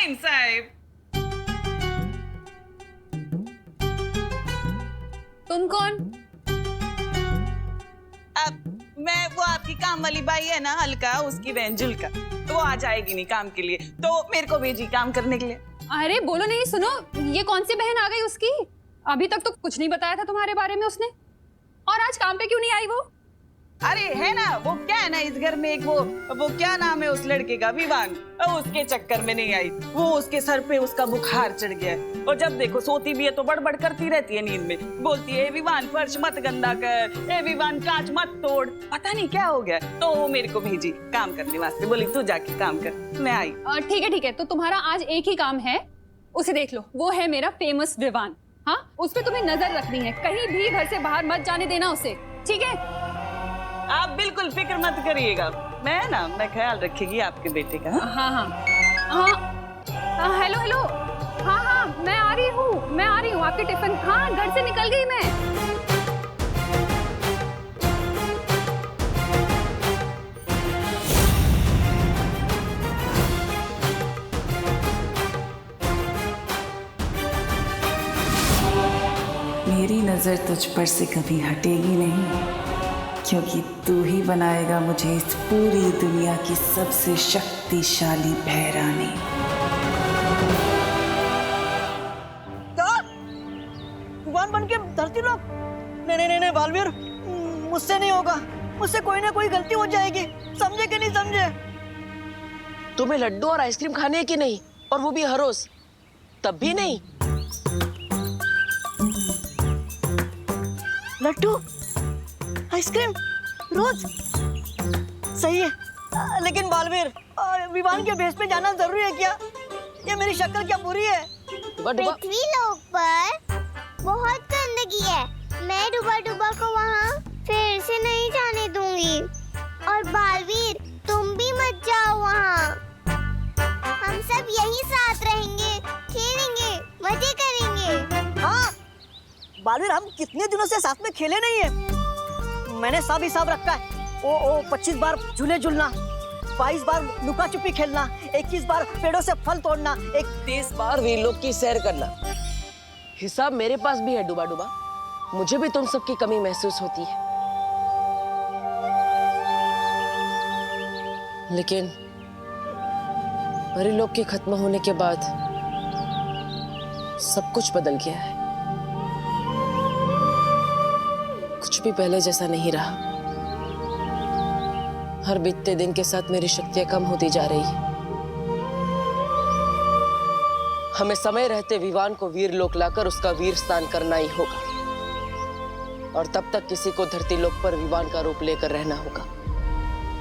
Ma'am साहब। तुम कौन? अब मैं वो आपकी काम वाली बाई है ना हल्का, उसकी बहन जुल्का। वो आ जाएगी नहीं काम के लिए, तो मेरे को भेजी काम करने के लिए। अरे बोलो नहीं, सुनो, ये कौन सी बहन आ गई उसकी? अभी तक तो कुछ नहीं बताया था तुम्हारे बारे में उसने। और आज काम पे क्यों नहीं आई वो? अरे है ना, वो क्या है ना, इस घर में एक वो क्या नाम है उस लड़के का, विवान, उसके चक्कर में नहीं आई। वो उसके सर पे उसका बुखार चढ़ गया है, और जब देखो सोती भी है तो बड़बड़ करती रहती है नींद में। बोलती है विवान फर्श मत गंदा कर, ए विवान कांच मत तोड़, पता नहीं क्या हो गया। तो वो मेरे को भेजी काम करने वास्ते, बोली तू जाके काम कर। मैं आई। ठीक है, तो तुम्हारा आज एक ही काम है, उसे देख लो। वो है मेरा फेमस विवान। हाँ, उस पर तुम्हें नजर रखनी है, कहीं भी घर से बाहर मत जाने देना उसे, ठीक है? आप बिल्कुल फिक्र मत करिएगा, मैं ख्याल रखेगी आपके बेटे का। हाँ, हेलो, हाँ, मैं आ रही हूँ आपके टिफिन। हाँ, घर से निकल गई मैं। मेरी नजर तुझ पर से कभी हटेगी नहीं, क्योंकि तू ही बनाएगा मुझे इस पूरी दुनिया की सबसे शक्तिशाली बहरानी। भगवान बन के धरती लोग? नहीं बालवीर, मुझसे नहीं होगा। मुझसे कोई ना कोई गलती हो जाएगी, समझे कि नहीं समझे? तुम्हें लड्डू और आइसक्रीम खाने है कि नहीं, और वो भी हर रोज? तब भी नहीं? लड्डू आइसक्रीम रोज सही है, लेकिन बालवीर, विमान के भेष में जाना जरूरी है क्या? ये मेरी शक्ल क्या बुरी है? पृथ्वी लोक पर बहुत गंदगी है, मैं डूबा को वहाँ फिर से नहीं जाने दूंगी। और बालवीर, तुम भी मत जाओ वहाँ। हम सब यही साथ रहेंगे, खेलेंगे, मजे करेंगे। हाँ बालवीर, हम कितने दिनों से साथ में खेले नहीं है। मैंने सब हिसाब रखा है। ओ 25 बार झूले झूलना, 22 बार लुका छुपी खेलना, 21 बार पेड़ों से फल तोड़ना, 30 बार वीरलोक की सैर करना। हिसाब मेरे पास भी है डूबा। मुझे भी तुम सबकी कमी महसूस होती है, लेकिन परिलोक के खत्म होने के बाद सब कुछ बदल गया है। कुछ भी पहले जैसा नहीं रहा। हर बीतते दिन के साथ मेरी शक्तियां कम होती जा रही है। हमें समय रहते विवान को वीरलोक लाकर उसका वीर स्नान करना ही होगा, और तब तक किसी को धरती लोक पर विवान का रूप लेकर रहना होगा,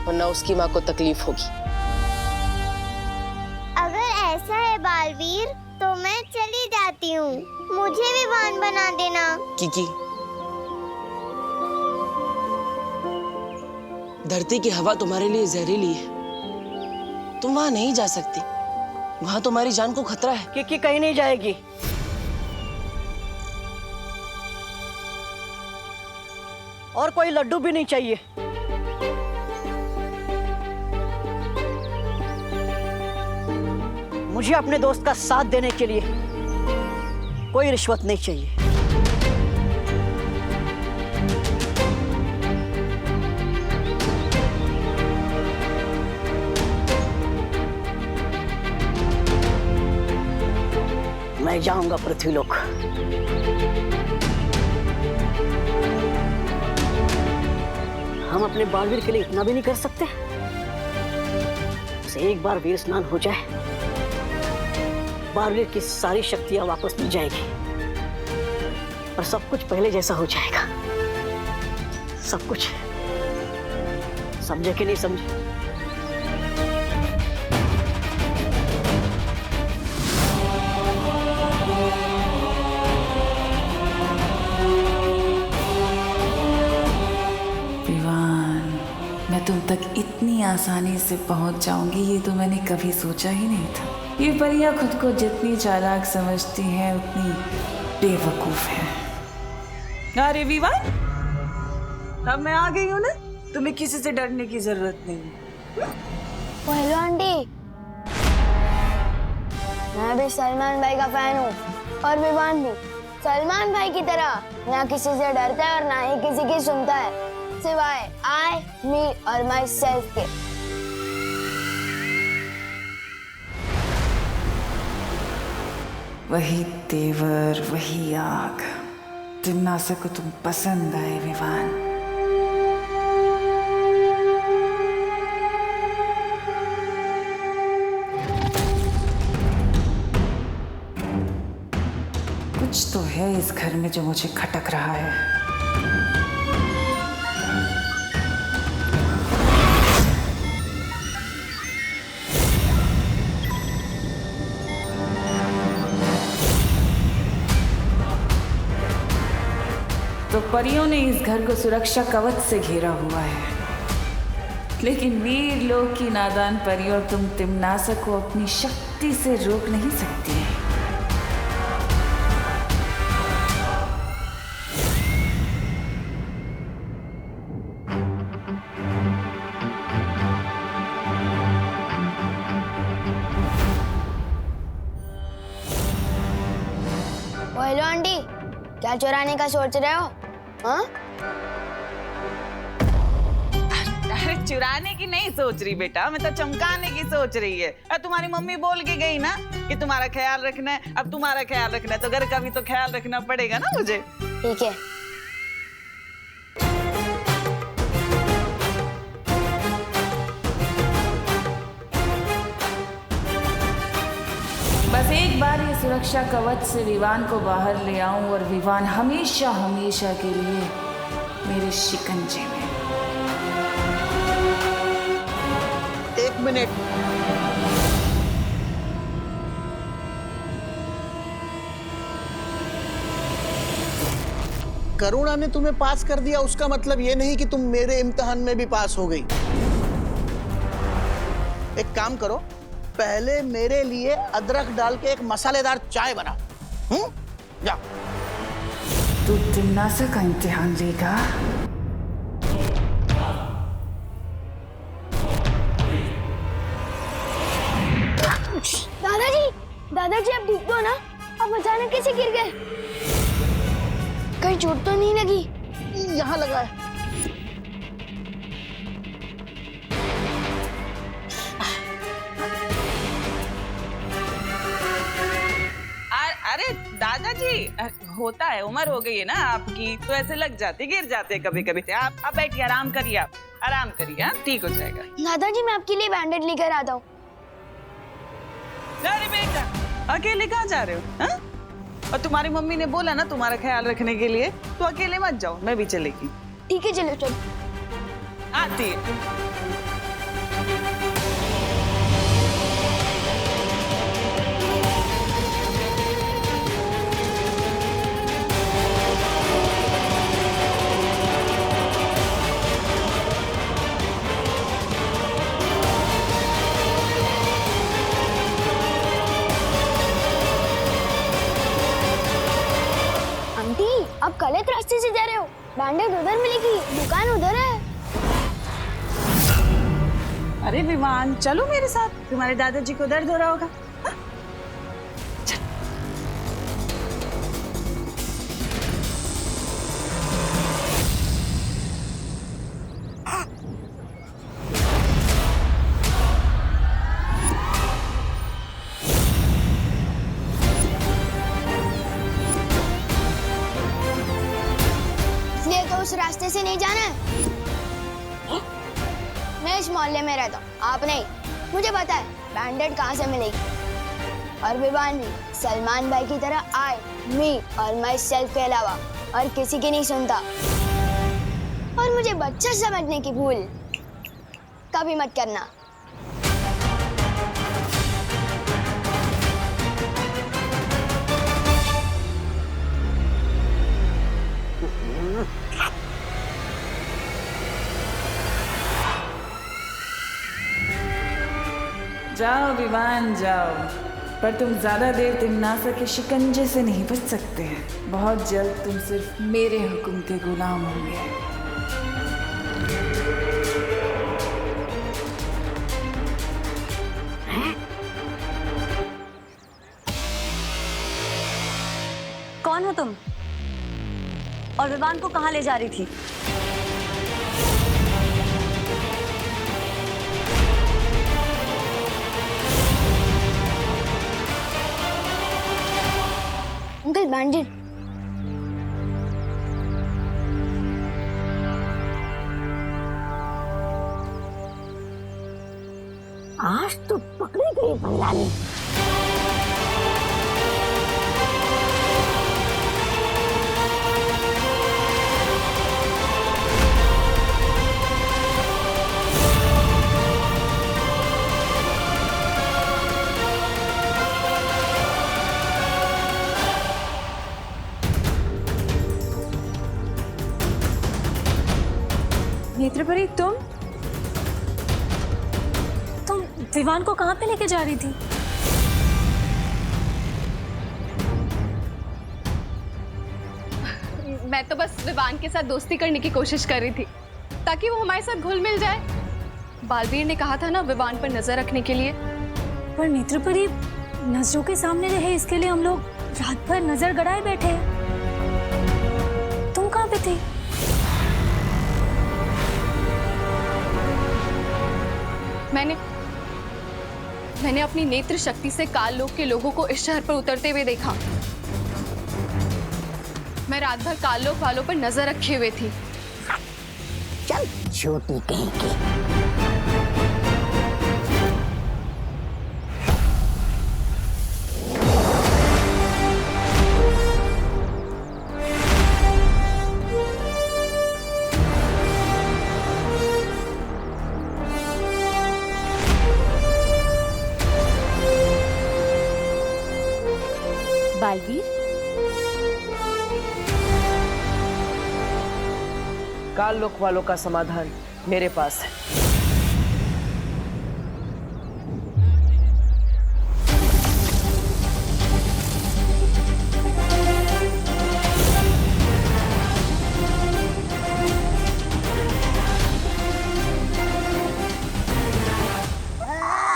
वरना उसकी मां को तकलीफ होगी। अगर ऐसा है बालवीर, तो मैं चली जाती हूँ, मुझे विवान बना देना। किकी, धरती की हवा तुम्हारे लिए जहरीली है, तुम वहां नहीं जा सकती। वहां तुम्हारी जान को खतरा है। कि कहीं नहीं जाएगी। और कोई लड्डू भी नहीं चाहिए। मुझे अपने दोस्त का साथ देने के लिए कोई रिश्वत नहीं चाहिए। मैं जाऊंगा पृथ्वीलोक। हम अपने बालवीर के लिए इतना भी नहीं कर सकते? उसे एक बार वीर स्नान हो जाए, बालवीर की सारी शक्तियां वापस मिल जाएगी, और सब कुछ पहले जैसा हो जाएगा। सब कुछ। समझे कि नहीं समझे? मैं तुम तक इतनी आसानी से पहुंच जाऊंगी, ये तो मैंने कभी सोचा ही नहीं था। ये परियां खुद को जितनी चालाक समझती हैं, उतनी बेवकूफ हैं। अरे विवान, अब मैं आ गई हूँ ना, तुम्हें किसी से डरने की जरूरत नहीं है। पहलवान डी, मैं भी सलमान भाई का फैन हूँ और विवान भी। सलमान भाई की तरह ना किसी से डरता है और ना ही किसी की सुनता है, सिवाय आई, मी और माई सेल्फ के। वही तेवर, वही आग। तिम्नासा को तुम पसंद आए विवान। कुछ तो है इस घर में जो मुझे खटक रहा है। तो परियों ने इस घर को सुरक्षा कवच से घेरा हुआ है, लेकिन वीर लोक की नादान परियों तुम तिम्नासा को अपनी शक्ति से रोक नहीं सकती। हेलो आंटी, क्या चुराने का सोच रहे हो? हाँ? अरे चुराने की नहीं सोच रही बेटा, मैं तो चमकाने की सोच रही है। अब तुम्हारी मम्मी बोल के गई ना कि तुम्हारा ख्याल रखना है। अब तुम्हारा ख्याल रखना है तो घर का भी तो ख्याल रखना पड़ेगा ना मुझे। ठीक है। बस एक बार ये सुरक्षा कवच से विवान को बाहर ले आऊं और विवान हमेशा हमेशा के लिए मेरे शिकंजे में। एक मिनट, करुणा ने तुम्हें पास कर दिया, उसका मतलब ये नहीं कि तुम मेरे इम्तिहान में भी पास हो गई। एक काम करो, पहले मेरे लिए अदरक डाल के एक मसालेदार चाय बना। जा। तू तिम्नासा का इम्तिहान लेगा? दादाजी, दादाजी आप ठीक हो ना? आप अचानक कैसे गिर गए? कहीं चोट तो नहीं लगी? यहाँ लगा है। अरे दादाजी, होता है, उम्र हो गई है ना आपकी, तो ऐसे लग जाते, गिर जाते कभी कभी। आप बैठिए, आराम करिए, आप आराम करिए, ठीक हो जाएगा। दादाजी मैं आपके लिए बैंडेड लेकर आता हूँ। अरे बेटा, अकेले कहाँ जा रहे हो? हा? और तुम्हारी मम्मी ने बोला ना तुम्हारा ख्याल रखने के लिए, तो अकेले मत जाओ, मैं भी चलेगी। ठीक है चलो चलो। आती है। आप गलत रास्ते से जा रहे हो। बैंडेड उधर मिलेगी, दुकान उधर है। अरे विमान, चलो मेरे साथ, तुम्हारे दादाजी को दर्द हो रहा होगा। उस रास्ते से नहीं जाना है। मैं इस मोहल्ले में रहता हूँ, आप नहीं। मुझे पता है बैंडेड कहाँ से मिलेगी। और विवान भी सलमान भाई की तरह आई, मी और माई सेल्फ के अलावा और किसी की नहीं सुनता। और मुझे बच्चा समझने की भूल कभी मत करना। जाओ विवान जाओ, पर तुम ज्यादा देर तिम्नासा के शिकंजे से नहीं बच सकते। बहुत जल्द तुम सिर्फ मेरे हुक्म के गुलाम होंगे। कौन हो तुम? और विवान को कहाँ ले जा रही थी? अंकल बैंडेड। आज तो पकड़ी गई भंडारी। नेत्रपरी, तुम विवान को कहाँ पे लेके जा रही थी? मैं तो बस विवान के साथ दोस्ती करने की कोशिश कर रही थी ताकि वो हमारे साथ घुल मिल जाए। बालवीर ने कहा था ना विवान पर नजर रखने के लिए। पर नेत्रपरी, नजरों के सामने रहे इसके लिए हम लोग रात भर नजर गड़ाए बैठे हैं। तुम कहाँ पे थी? मैंने अपनी नेत्र शक्ति से काल लोक के लोगों को इस शहर पर उतरते हुए देखा। मैं रात भर काल लोक वालों पर नजर रखे हुए थी। चल छोटी कहीं की। बालवीर, काल लोक वालों का समाधान मेरे पास है।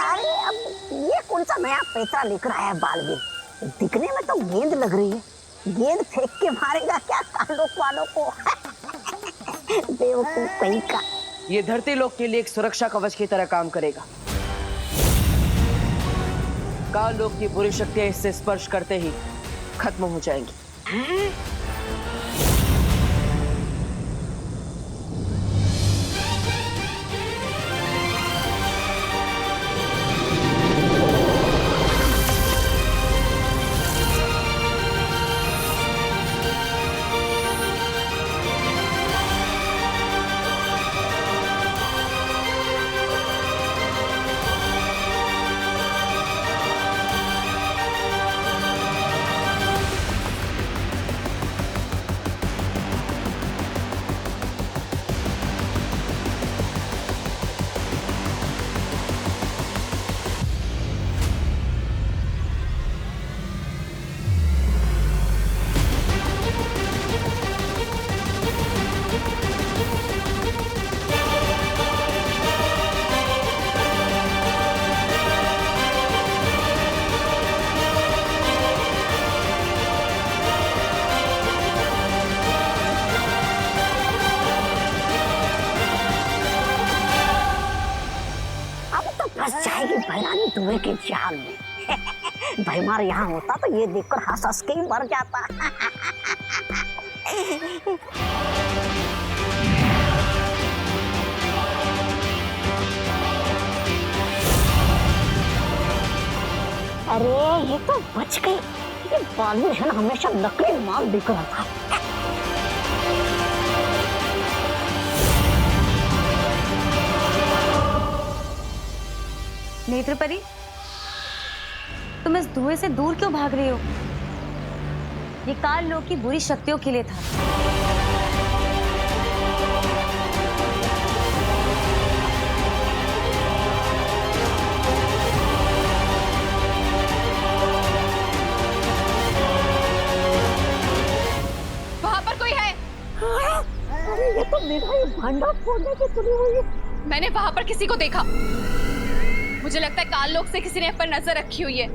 अरे अब ये कौन सा नया पैसा लिख रहा है बालवीर? दिखने में तो गेंद लग रही है। गेंद फेंक के मारेगा क्या काल लोक वालों को? बेवकूफ कहीं का। ये धरती लोक के लिए एक सुरक्षा कवच की तरह काम करेगा। काल लोक की बुरी शक्तियां इससे स्पर्श करते ही खत्म हो जाएंगी। फंस जाएगी भैरानी धुएं के जाल में। भैमार यहाँ होता तो ये देखकर हंस हंस के ही मर जाता। अरे ये तो बच गई। ये बालवीर है ना, हमेशा नकली माल दिख रहा था। नेत्रपरी, तुम इस धुएं से दूर क्यों भाग रही हो? ये काल लोक की बुरी शक्तियों के लिए था। वहां पर कोई है? अरे ये तो मेरा ही भांडा फोड़ने की तुली हुई है। मैंने वहां पर किसी को देखा। मुझे लगता है काल लोक से किसी ने पर नजर रखी हुई है।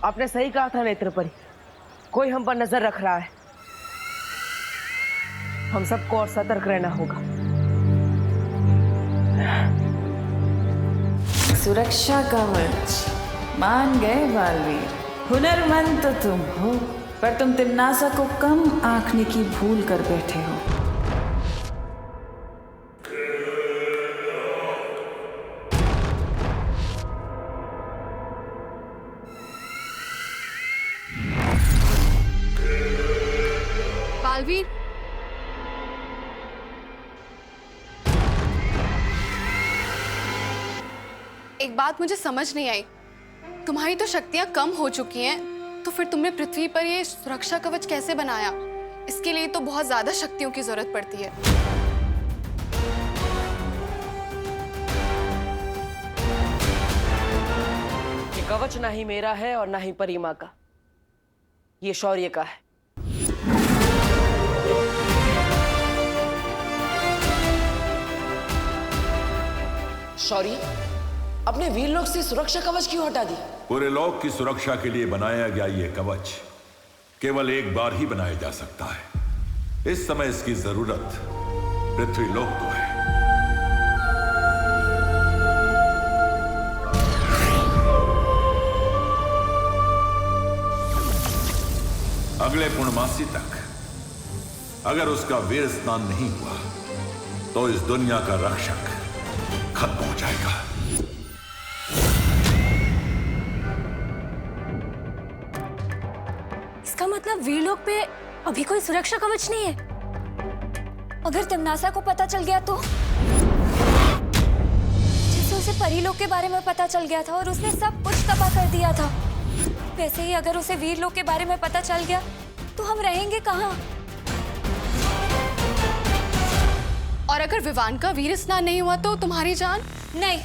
आपने सही कहा था नेत्रपरी, कोई हम पर नजर रख रहा है। हम सबको और सतर्क रहना होगा। सुरक्षा कवच मान गए बालवीर। हुनरमंद तो तुम हो, पर तुम तिम्नासा को कम आंकने की भूल कर बैठे हो। बालवीर, एक बात मुझे समझ नहीं आई। तुम्हारी तो शक्तियां कम हो चुकी हैं, तो फिर तुमने पृथ्वी पर ये सुरक्षा कवच कैसे बनाया? इसके लिए तो बहुत ज्यादा शक्तियों की जरूरत पड़ती है। ये कवच ना ही मेरा है और ना ही परिमा का, ये शौर्य का है। शौर्य, अपने वीर लोग से सुरक्षा कवच क्यों हटा दी? पूरे लोक की सुरक्षा के लिए बनाया गया ये कवच केवल एक बार ही बनाया जा सकता है। इस समय इसकी जरूरत पृथ्वी लोक को है। अगले पूर्णमासी तक अगर उसका वीर स्नान नहीं हुआ तो इस दुनिया का रक्षक खत्म हो जाएगा। इसका मतलब वीरलोक पे अभी कोई सुरक्षा कवच नहीं है। अगर तिम्नासा को पता चल गया तो? जैसे उसे परीलोक के बारे में पता चल गया था और उसने सब कुछ तबाह कर दिया था, वैसे ही अगर उसे वीरलोक के बारे में पता चल गया तो हम रहेंगे कहाँ? और अगर विवान का वीर स्नान नहीं हुआ तो तुम्हारी जान? नहीं,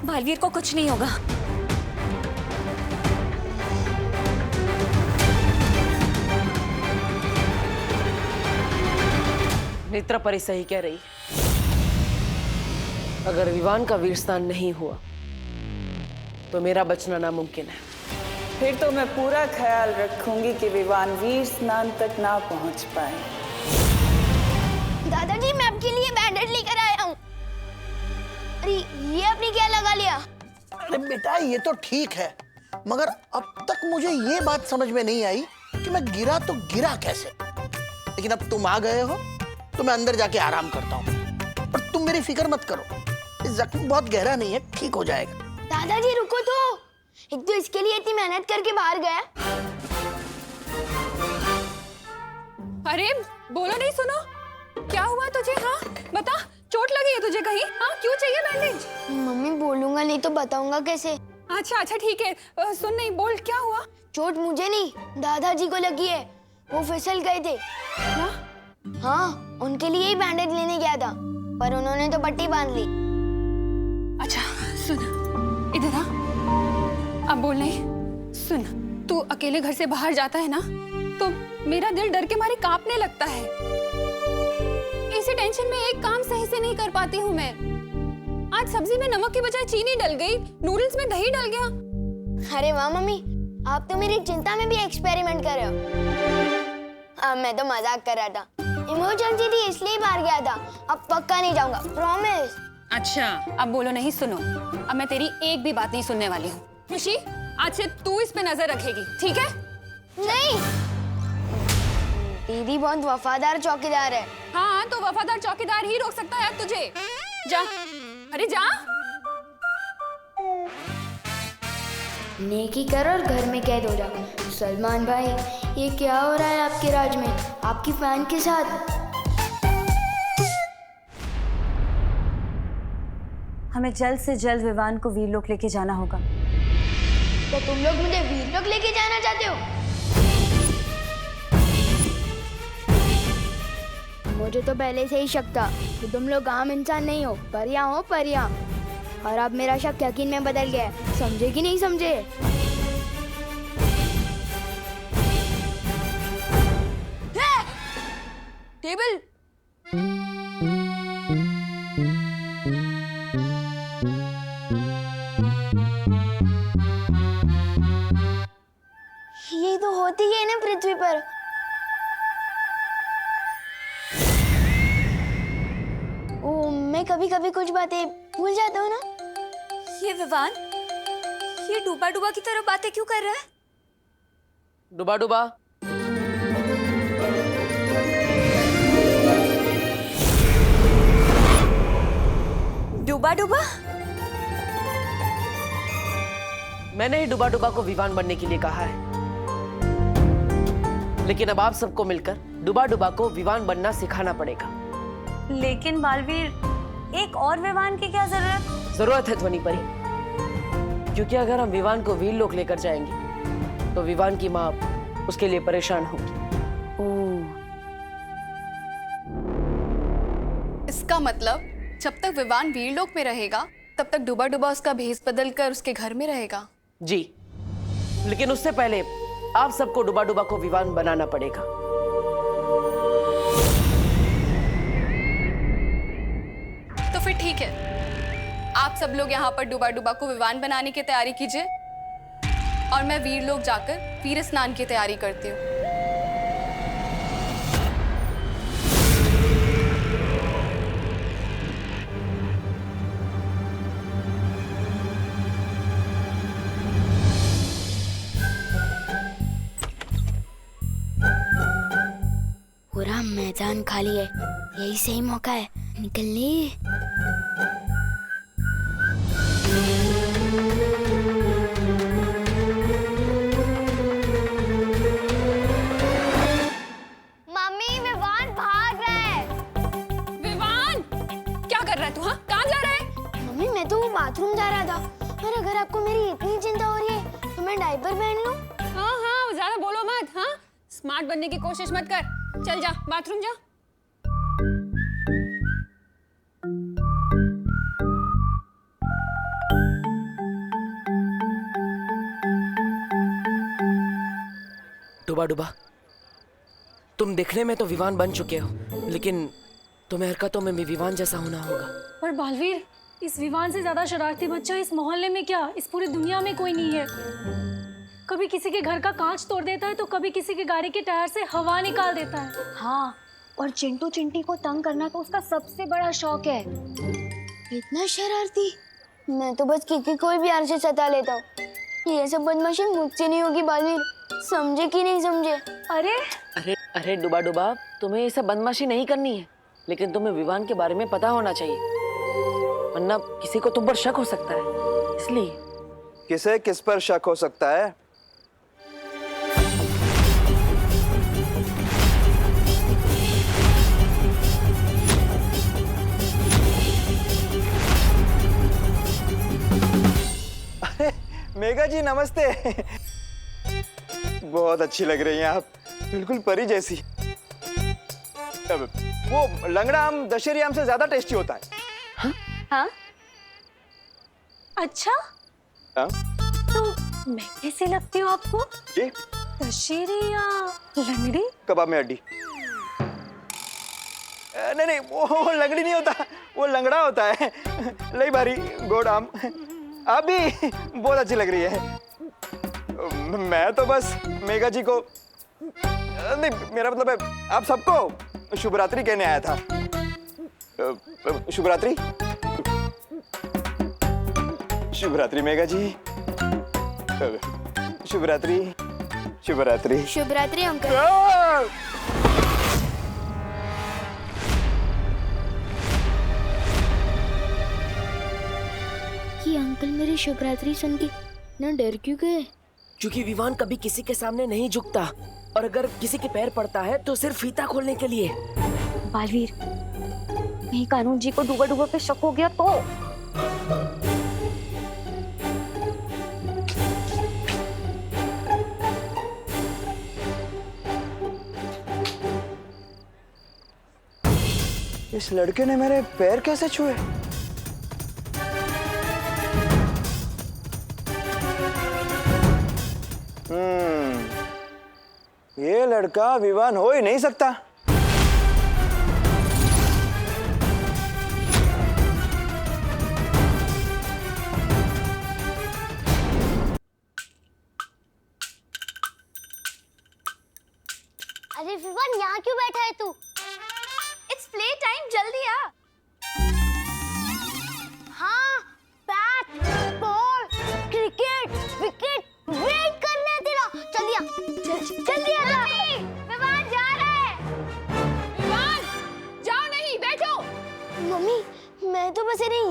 बालवीर को कुछ नहीं होगा। नेत्रपरी सही कह रही है। अगर विवान का वीर स्नान नहीं हुआ तो मेरा बचना नामुमकिन है। फिर तो मैं पूरा ख्याल रखूंगी कि विवान वीर स्नान तक ना पहुंच पाए। दादाजी, मैं आपके लिए बैंडेड लेकर आया हूँ। अरे ये आपने क्या लगा लिया? अरे बेटा, ये तो ठीक है, मगर अब तक मुझे ये बात समझ में नहीं आई कि मैं गिरा तो गिरा कैसे। लेकिन अब तुम आ गए हो तो मैं अंदर जाके आराम करता हूँ। और तुम मेरी फिक्र मत करो, ये जख्म बहुत गहरा नहीं है, ठीक हो जाएगा। दादाजी रुको तो, एक तो इसके लिए इतनी मेहनत करके बाहर गया। अरे बोलो नहीं, सुनो क्या हुआ तुझे? हाँ बता, चोट लगी है तुझे कहीं? हाँ क्यों चाहिए बैंडेज? मम्मी बोलूंगा नहीं तो बताऊंगा कैसे? अच्छा अच्छा ठीक है, सुन नहीं, बोल क्या हुआ? चोट मुझे नहीं, दादाजी को लगी है। वो फिसल गए थे। क्या? हाँ, उनके लिए ही बैंडेज लेने गया था, पर उन्होंने तो पट्टी बांध ली। अच्छा सुन, इधर आ। अब बोल नहीं, सुन, तू अकेले घर से बाहर जाता है ना तो मेरा दिल डर के मारे कांपने लगता है। इसी टेंशन में एक काम सही से नहीं कर पाती हूँ मैं। आज सब्जी में नमक की बजाय चीनी डल गई, नूडल्स में दही डल गया। अरे वाह मम्मी, आप तो मेरी चिंता में भी एक्सपेरिमेंट कर रहे हो। मैं तो मजाक कर रहा था, इमरजेंसी थी इसलिए बाहर गया था। अब पक्का नहीं जाऊंगा, प्रॉमिस। अच्छा अब बोलो नहीं, सुनो, अब मैं तेरी एक भी बात नहीं सुनने वाली हूँ। खुशी, आज से तू इस पे नजर रखेगी, ठीक है? नहीं, दीदी बहुत वफादार चौकीदार है। हाँ तो वफादार चौकीदार ही रोक सकता है अब तुझे। जा, अरे जा। नेकी कर और घर में कैद हो जा। सलमान भाई, ये क्या हो रहा है आपके राज में, आपकी फैन के साथ? हमें जल्द से जल्द विवान को वीरलोक लेके जाना होगा। तो तुम लोग मुझे वीरलोक लेके जाना चाहते हो? मुझे तो पहले से ही शक था कि तुम लोग आम इंसान नहीं हो, परियां हो परियां। और अब मेरा शक यकीन में बदल गया है, समझे कि नहीं समझे? टेबल। कभी कभी कुछ बातें भूल जाता हूँ ना। ये विवान, ये डूबा डूबा की तरह बातें क्यों कर रहा है? डुबा डुबा, डूबा डूबा? मैंने ही डुबा डुबा को विवान बनने के लिए कहा है, लेकिन अब आप सबको मिलकर डुबा डुबा को विवान बनना सिखाना पड़ेगा। लेकिन बालवीर, एक और विवान की क्या जरूरत है ध्वनि परी, क्योंकि अगर हम विवान को वीर लोक लेकर जाएंगे तो विवान की माँ उसके लिए परेशान होगी। इसका मतलब जब तक विवान वीरलोक में रहेगा तब तक डुबा डुबा उसका भेष बदल कर उसके घर में रहेगा। जी, लेकिन उससे पहले आप सबको डुबा डुबा को विवान बनाना पड़ेगा। तो फिर ठीक है, आप सब लोग यहाँ पर डुबा डुबा को विवान बनाने की तैयारी कीजिए और मैं वीरलोक जाकर वीर स्नान की तैयारी करती हूँ। पूरा मैदान खाली है, यही सही मौका है निकलने। मम्मी विवान भाग रहा है। विवान, क्या कर रहा है तू? हाँ, कहाँ जा रहा है? मम्मी मैं तो बाथरूम जा रहा था, और अगर आपको मेरी इतनी चिंता हो रही है तो मैं डायपर पहन लूं? हाँ हाँ, ज्यादा बोलो मत। हाँ, स्मार्ट बनने की कोशिश मत कर। चल जा, बाथरूम जा। डुबा डुबा, तुम दिखने में तो विवान बन चुके हो, लेकिन तुम्हें हरकतों में भी विवान जैसा होना होगा। पर बालवीर, इस विवान से ज्यादा शरारती बच्चा इस मोहल्ले में क्या, इस पूरी दुनिया में कोई नहीं है। कभी किसी के घर का कांच तोड़ देता है तो कभी किसी के गाड़ी के टायर से हवा निकाल देता है। हाँ, और चिंटू चिंटी को तंग करना तो उसका सबसे बड़ा शौक है। इतना शरारती, मैं तो बस किकी कोई भी प्यार से सता लेता हूँ। ये सब बदमाशी मुझसे नहीं होगी बालवीर, समझे कि नहीं समझे? अरे अरे अरे डुबा डुबा, तुम्हें ये सब बदमाशी नहीं करनी है, लेकिन तुम्हें विवान के बारे में पता होना चाहिए, वरना किसी को तुम पर शक हो सकता है, इसलिए। किसे किस पर शक हो सकता है? मेघा जी नमस्ते। बहुत अच्छी लग रही हैं आप, बिल्कुल परी जैसी। वो लंगड़ा आम दशहरी आम से ज्यादा टेस्टी होता है। हाँ? अच्छा, हाँ? तो मैं कैसे लगती हूँ आपको? जी? दशहरी या लंगड़ी? कबाब में हड्डी। नहीं नहीं, वो लंगड़ी नहीं होता, वो लंगड़ा होता है। लई बारी गोड आम। आप भी बहुत अच्छी लग रही है। मैं तो बस मेघा जी को, नहीं मेरा मतलब है आप सबको शुभ रात्रि कहने आया था। शुभ रात्रि। शुभ रात्रि मेघा जी। शुभ रात्रि। शुभ रात्रि। शुभ रात्रि अंकल। ये अंकल मेरी शुभ रात्रि सुन के ना डर क्यों गए? क्योंकि विवान कभी किसी के सामने नहीं झुकता, और अगर किसी के पैर पड़ता है तो सिर्फ फीता खोलने के लिए। बालवीर, कहीं कानून जी को डूबा डूबा पे शक हो गया तो? इस लड़के ने मेरे पैर कैसे छुए? ये लड़का विवान हो ही नहीं सकता। अरे विवान, यहाँ क्यों बैठा है तू? इट्स प्ले टाइम, जल्दी आ।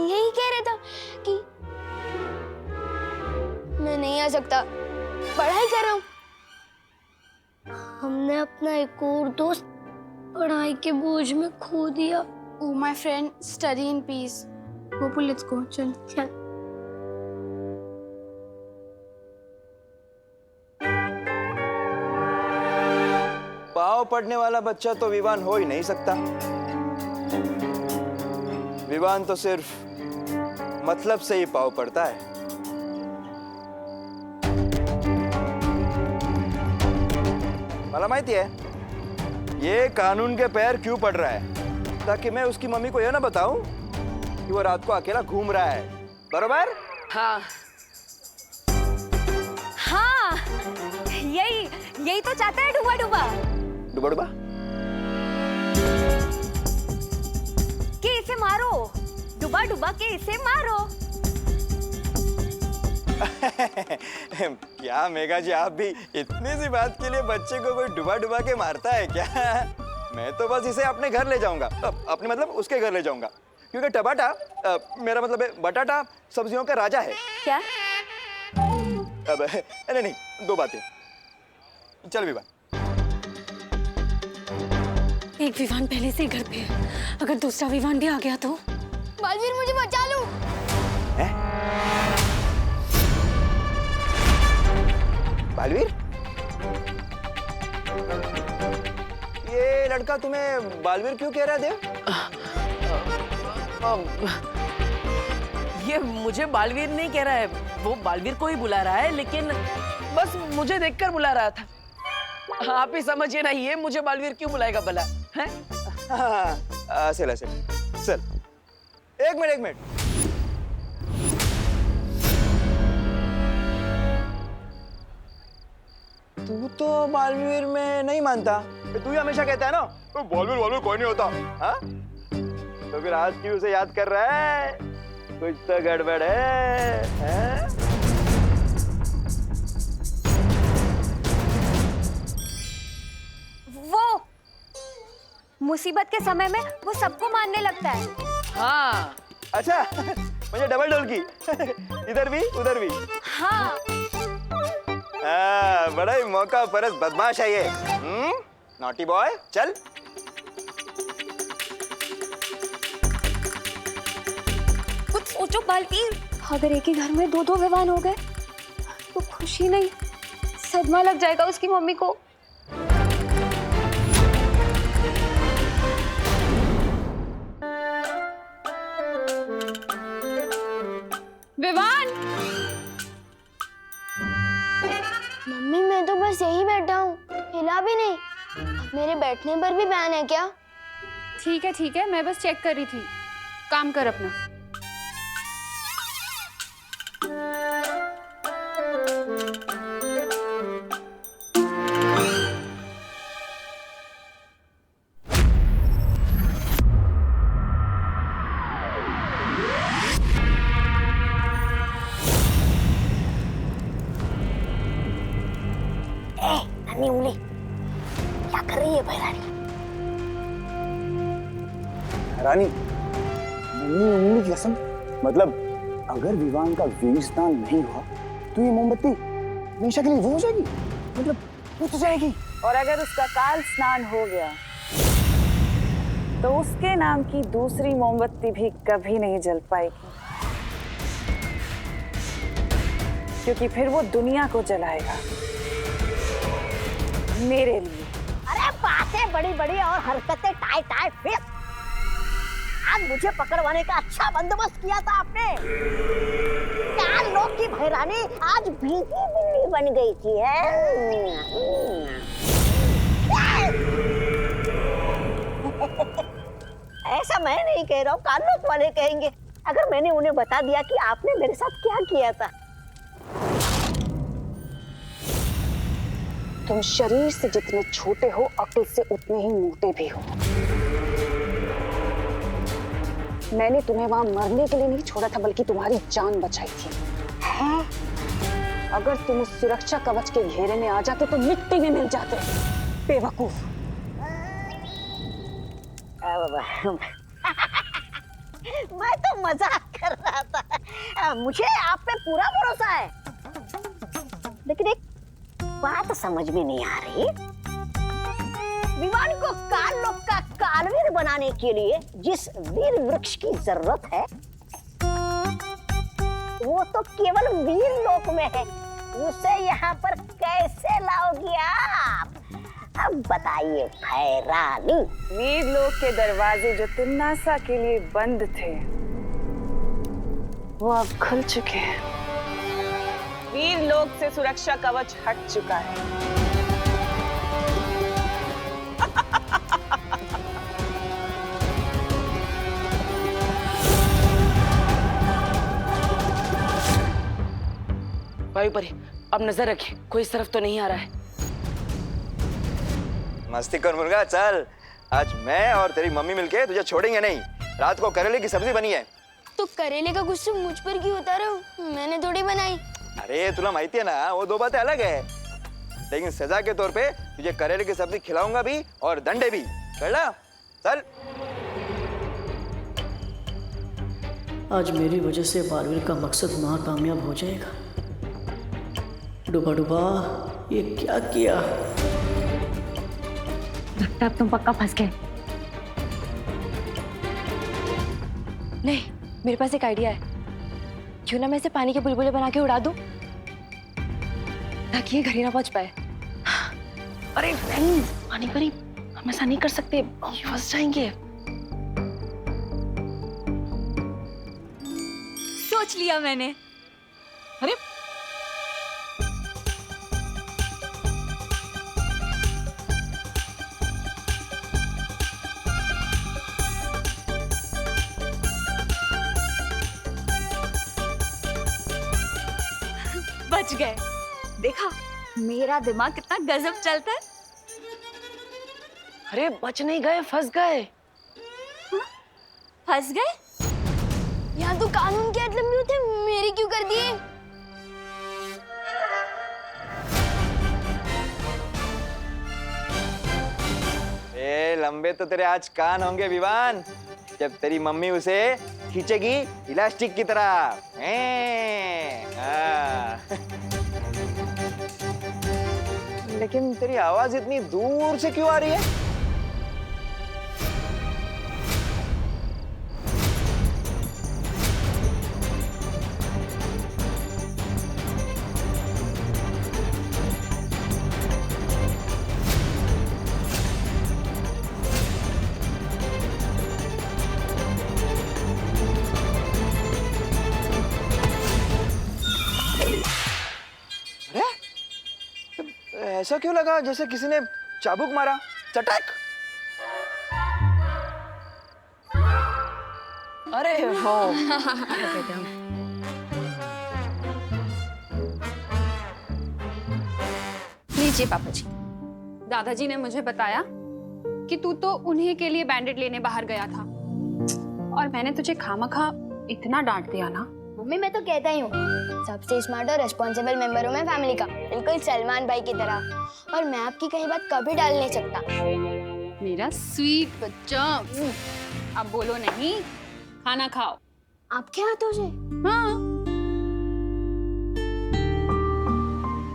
यही कह रहा था कि मैं नहीं आ सकता, पढ़ाई कर रहा हूँ। हमने अपना एक और दोस्त पढ़ाई के बोझ में खो दिया। Oh my friend, study in peace. Gopu, let's go. चल. चल। पाँव पड़ने वाला बच्चा तो विवान हो ही नहीं सकता। विवान तो सिर्फ मतलब से ही पाँव पड़ता है। मला माहिती है ये कानून के पैर क्यों पड़ रहा है, ताकि मैं उसकी मम्मी को यह ना बताऊं कि वो रात को अकेला घूम रहा है, बरोबर? हाँ हाँ, यही तो चाहता है डूबा डूबा। डुबा डुबा? कि इसे मारो, डूबा डूबा के इसे मारो। क्या मेघा जी, आप भी इतनी सी बात के लिए बच्चे को कोई डुबा डुबा के मारता है क्या? मैं तो बस इसे अपने घर ले जाऊंगा, अपने मतलब उसके घर ले जाऊंगा, क्योंकि टमाटा मेरा मतलब है बटाटा सब्जियों का राजा है। क्या? अब नहीं, दो बातें। चल विवान। एक विवान पहले से ही घर पे है, अगर दूसरा विवान भी आ गया तो? बालवीर, मुझे बचा लो। बालवीर, ये लड़का तुम्हें बालवीर क्यों कह रहा है देव? ये मुझे बालवीर नहीं कह रहा है, वो बालवीर को ही बुला रहा है, लेकिन बस मुझे देखकर बुला रहा था। आप ही समझिए ना, ये मुझे बालवीर क्यों बुलाएगा भला? हैं? चल चल, एक मिनट। तू तो बालवीर में नहीं मानता, तू ही हमेशा कहता है ना तो बालवीर कोई नहीं होता। हाँ? तो फिर आज क्यों उसे याद कर रहा है? कुछ तो गड़बड़ है, हैं? वो मुसीबत के समय में वो सबको मारने लगता है। हाँ। अच्छा, मुझे डबल डोल की। इधर भी उधर भी। हाँ। बड़ा ही मौका परस्त बदमाश है ये। नॉटी बॉय, चल। कुछ सोचो बालवीर, अगर एक ही घर में दो विवान हो गए तो खुशी नहीं, सदमा लग जाएगा उसकी मम्मी को। विवान! मम्मी, मैं तो बस यही बैठा हूँ, हिला भी नहीं। अब मेरे बैठने पर भी बैन है क्या? ठीक है, मैं बस चेक कर रही थी। काम कर अपना। नन्ही उंगली, क्या कर रही है भैरानी? रानी, नन्ही उंगली की कसम, मतलब अगर विवान का वीर स्नान नहीं हुआ तो ये मोमबत्ती हमेशा के लिए वो हो जाएगी, मतलब बुझ जाएगी। और अगर उसका काल स्नान हो गया तो उसके नाम की दूसरी मोमबत्ती भी कभी नहीं जल पाएगी, क्योंकि फिर वो दुनिया को जलाएगा मेरे लिए। अरे बातें बड़ी बड़ी और हरकतें टाइट टाइट फिर। आज मुझे पकड़वाने का अच्छा बंदोबस्त किया था आपने। 4 लोग की भैरानी आज भीगी बिल्ली बन गई थी। ऐसा मैं नहीं कह रहा हूँ, कानून वाले कहेंगे अगर मैंने उन्हें बता दिया कि आपने मेरे साथ क्या किया था। तुम शरीर से जितने छोटे हो, अक्ल से उतने ही मोटे भी हो। मैंने तुम्हें वहां मरने के लिए नहीं छोड़ा था, बल्कि तुम्हारी जान बचाई थी। हाँ? अगर तुम उस सुरक्षा कवच के घेरे में आ जाते तो मिट्टी में मिल जाते। बेवकूफ। मैं तो मजाक मुझे आप पे पूरा भरोसा है, लेकिन एक बात समझ में नहीं आ रही। विवान को काल लोक का कालवीर बनाने के लिए जिस वीर वृक्ष की जरूरत है वो तो केवल वीर लोक में है, उसे यहाँ पर कैसे लाओगी आप? अब बताइए भैरानी। वीर लोक के दरवाजे जो तिम्नासा के लिए बंद थे वो अब खुल चुके हैं। वीर लोक से सुरक्षा कवच हट चुका है। वायुपरी, अब नजर रखे, कोई इस तरफ तो नहीं आ रहा है। मस्ती कर मुर्गा, चल। आज मैं और तेरी मम्मी मिलके तुझे छोड़ेंगे नहीं। रात को करेले की सब्जी बनी है। तो करेले का गुस्सा मुझ पर क्यों उतारा हो? मैंने थोड़ी बनाई। अरे तुला माहिती है ना, वो दो बातें अलग है, लेकिन सजा के तौर पे तुझे करेले की सब्जी खिलाऊंगा भी और दंडे भी। चल चल। आज मेरी वजह से बालवीर का मकसद नाकामयाब हो जाएगा। डूबा डूबा, ये क्या किया? लगता है तुम पक्का फंस गए। नहीं, मेरे पास एक आइडिया है। क्यों ना मैं इसे पानी के बुलबुले बना के उड़ा दूं, ताकि ये घर ही ना पहुंच पाए। अरे नहीं, पानी परी, हम ऐसा नहीं कर सकते, फंस जाएंगे। सोच लिया मैंने। अरे बच गए। देखा, मेरा दिमाग कितना गजब चलता है। अरे बच नहीं गए, फंस गए। फंस गए? यहाँ तो कानून के लंबे होते, मेरी क्यों कर दिए? ए लंबे तो तेरे आज कान होंगे विवान, जब तेरी मम्मी उसे खींचेगी इलास्टिक की तरह। लेकिन तेरी आवाज इतनी दूर से क्यों आ रही है? ऐसा क्यों लगा जैसे किसी ने चाबुक मारा? चटक। अरे हो। लीजिए पापा जी। दादाजी ने मुझे बताया कि तू तो उन्हीं के लिए बैंडेड लेने बाहर गया था, और मैंने तुझे खामखा इतना डांट दिया ना। मम्मी, मैं तो कहता ही हूँ, सबसे स्मार्ट और रिस्पॉन्सिबल मेंबर हूँ मैं फैमिली का, बिल्कुल सलमान भाई की तरह। और मैं आपकी कहीं बात कभी डाल नहीं सकता। मेरा स्वीट बच्चा। अब बोलो नहीं, खाना खाओ। आपके हाथों से? हाँ।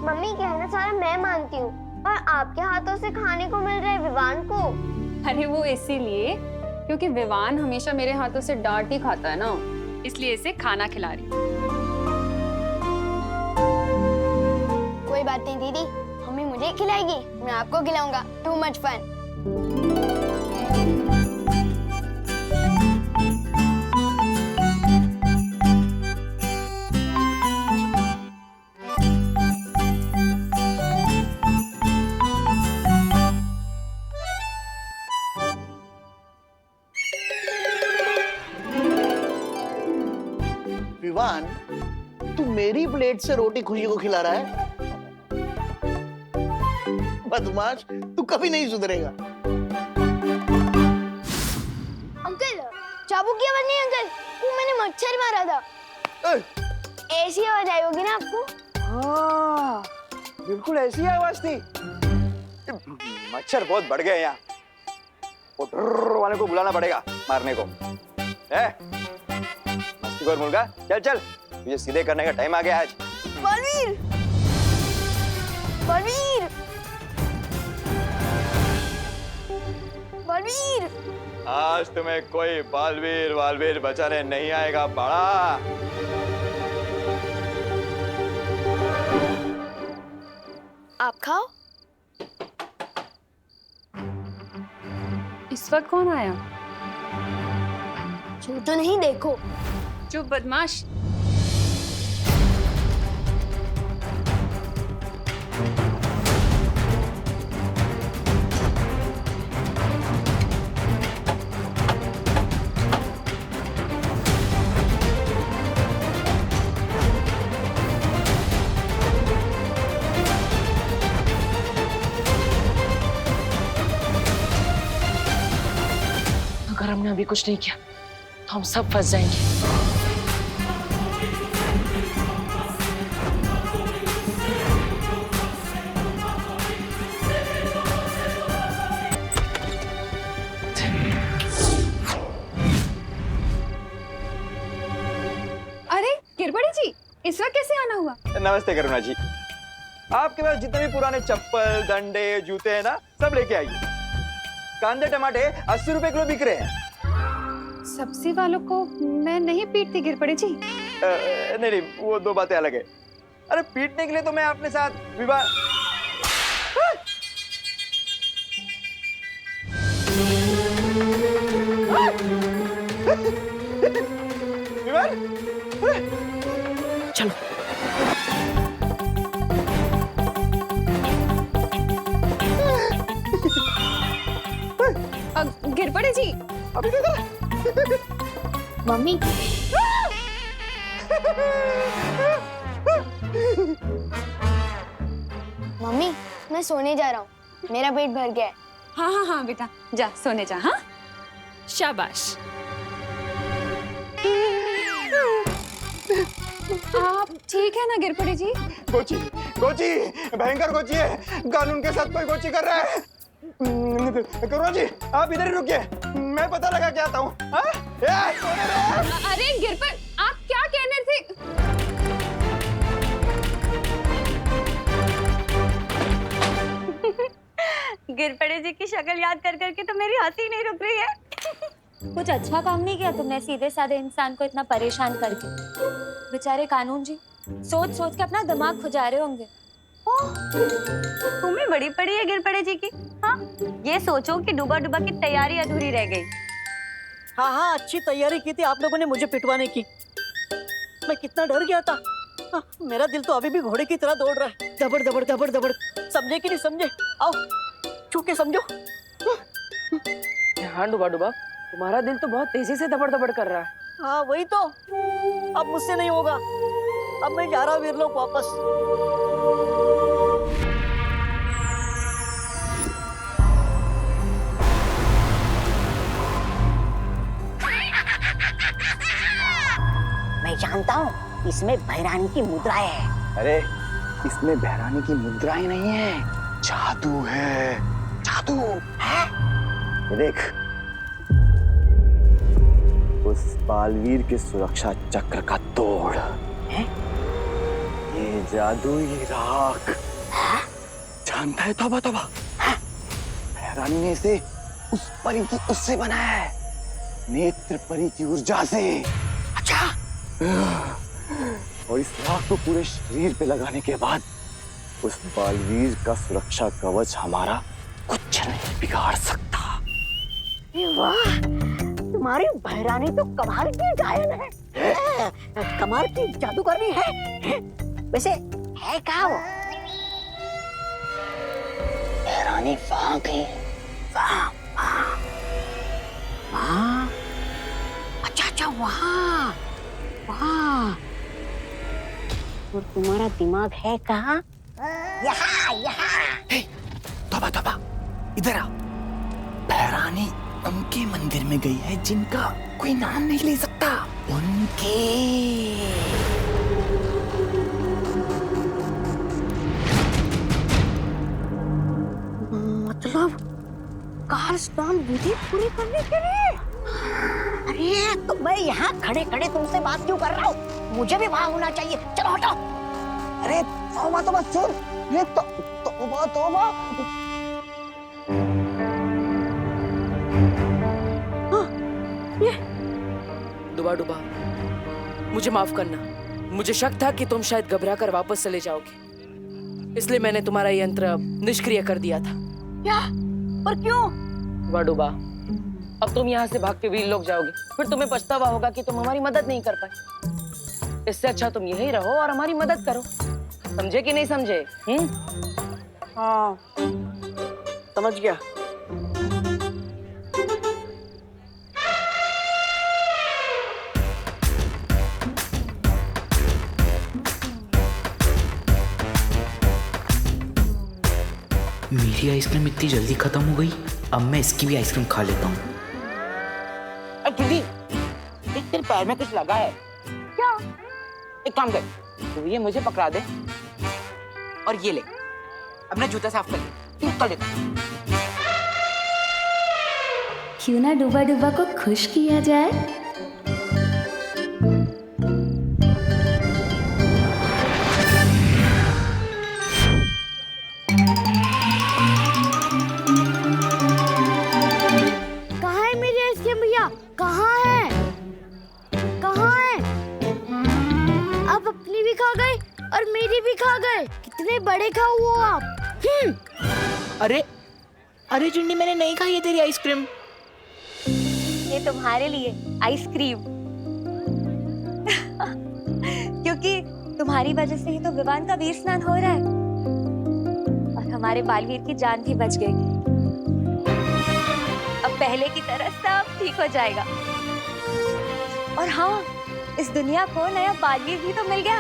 मम्मी, कहना सारा मैं मानती हूँ, और आपके हाथों से खाने को मिल रहा है विवान को। अरे वो इसीलिए क्योंकि विवान हमेशा मेरे हाथों से डांट ही खाता है ना, इसलिए इसे खाना खिला रही। कोई बात नहीं दीदी, मम्मी मुझे खिलाएगी, मैं आपको खिलाऊंगा। Too much fun. विवान, तू मेरी प्लेट से रोटी खुशी को खिला रहा है? बदमाश, तू कभी नहीं सुधरेगा। अंकल, चाबुक की आवाज नहीं अंकल, वो मैंने मच्छर मारा था। ऐसी आवाज आई होगी ना आपको? हाँ, बिल्कुल ऐसी आवाज थी। मच्छर बहुत बढ़ गए यहाँ, वो ड्रर वाले को बुलाना पड़ेगा मारने को। मस्ती चुकोर मुर्गा, चल चल, तुझे सीधे करने का टाइम आ गया आज। बलवीर, बलवीर, बलवीर, आज तुम्हें कोई बालवीर वालवीर बचाने नहीं आएगा बड़ा। आप खाओ। इस वक्त कौन आया? छू तो नहीं, देखो। चुप बदमाश। अगर हमने अभी कुछ नहीं किया तो हम सब फंस जाएंगे। अरे गिरबड़ी जी, इस वक्त कैसे आना हुआ? नमस्ते करुणा जी, आपके पास जितने भी पुराने चप्पल, डंडे, जूते हैं ना, सब लेके आइए। कांदे टमाटे 80 रुपए किलो बिक रहे हैं। सब्जी वालों को मैं नहीं पीटती गिरबड़ी जी। नहीं नहीं, वो दो बातें अलग है। अरे पीटने के लिए तो मैं अपने साथ विवाह। चलो। गिरबड़ी जी, अभी मम्मी, मम्मी, मैं सोने जा रहा हूँ, मेरा पेट भर गया है। हाँ हाँ हाँ बेटा, जा सोने जा। हाँ, शाबाश। आप ठीक है ना गिरपड़ी जी? गोची, गोची, भयंकर गोची है, कानून के साथ कोई गोची कर रहा है। करुणा जी, आप इधर ही रुकिए, मैं पता लगा के आता हूँ। अरे गिरपड़, आप क्या कहने थे? गिरपड़े जी की शक्ल याद कर करके तो मेरी हंसी नहीं रुक रही है। कुछ अच्छा काम नहीं किया तुमने सीधे साधे इंसान को इतना परेशान करके। बेचारे कानून जी सोच सोच के अपना दिमाग खुजा रहे होंगे। तुम्हें बड़ी पड़ी है गिरपड़े जी की। हाँ, ये सोचो कि डूबा डूबा की तैयारी अधूरी रह गई। हाँ हाँ, अच्छी तैयारी की थी आप लोगों ने मुझे पिटवाने की। मैं कितना डर गया था। हाँ, मेरा दिल तो अभी भी घोड़े की तरह दौड़ रहा है, दबड़ दबड़ दबड़ दबड़। समझे कि नहीं समझे? आओ छू के समझो। हाँ डूबा डूबा, तुम्हारा दिल तो बहुत तेजी से दबड़ दबड़ कर रहा है। हाँ वही तो, अब मुझसे नहीं होगा। अब मैं जा रहा हूँ वीरलोक वापस। मैं जानता हूँ इसमें भैरानी की मुद्राएं है। अरे इसमें भैरानी की मुद्राएं नहीं है, जादू है, जादू है। ये देख, उस बालवीर के सुरक्षा चक्र का तोड़ है? ये जादुई राख जानता है? तौबा तौबा, भैरानी ने इसे उस परी की उससे बनाया है, नेत्र परी की ऊर्जा से। अच्छा, और इस राख को पूरे शरीर पे लगाने के बाद उस बालवीर का सुरक्षा कवच हमारा कुछ नहीं बिगाड़ सकता। वाह, तुम्हारी भैरानी तो कमाल की गायन है, कमाल की जादूगरनी है। वैसे है क्या वो? भैरानी वहां गई, वहां वहां। अच्छा अच्छा, वहां वहां। और तुम्हारा दिमाग है कहाँ? यहाँ यहाँ। तौबा तौबा, इधर आ। भैरानी उनके मंदिर में गई है जिनका कोई नाम नहीं ले सकता, उनके। मतलब काल स्नान विधि पूरी करने के लिए? अरे तो मैं यहाँ खड़े खड़े तुमसे बात क्यों कर रहा हूँ? मुझे भी वहाँ होना चाहिए। चलो हटो। अरे तौबा तौबा सुन, ये तौबा तौबा। डुबा डुबा, मुझे माफ करना। मुझे शक था कि तुम शायद घबरा कर वापस चले जाओगे, इसलिए मैंने तुम्हारा यंत्र निष्क्रिय कर दिया था। क्या? पर क्यों? डुबा डुबा, अब तुम यहाँ से भाग के वीर लोग जाओगे, फिर तुम्हें पछतावा होगा कि तुम हमारी मदद नहीं कर पाए। इससे अच्छा तुम यहीं रहो और हमारी मदद करो। समझे कि नहीं समझे? हाँ, समझ गया। मेरी आइसक्रीम इतनी जल्दी खत्म हो गई, अब मैं इसकी भी आइसक्रीम खा लेता हूँ। दीदी, तेरे पैर में कुछ लगा है क्या? एक काम कर, तू ये मुझे पकड़ा दे और ये ले, अपना जूता साफ कर ले। तू कर ले। क्यों ना डुबा डुबा को खुश किया जाए? कहाँ है मेरी आइसक्रीम भैया? कहाँ है? कहाँ है? आप अपनी भी खा गए और मेरी भी खा गए। कितने बड़े खाओ हो आप। अरे अरे चिंडी, मैंने नहीं खाई है तेरी आइसक्रीम। ये तुम्हारे लिए आइसक्रीम। क्योंकि तुम्हारी वजह से ही तो विवान का वीर स्नान हो रहा है और हमारे बालवीर की जान भी बच गई। अब पहले की तरह सब ठीक हो जाएगा। और हाँ, इस दुनिया को नया बालवीर भी तो मिल गया।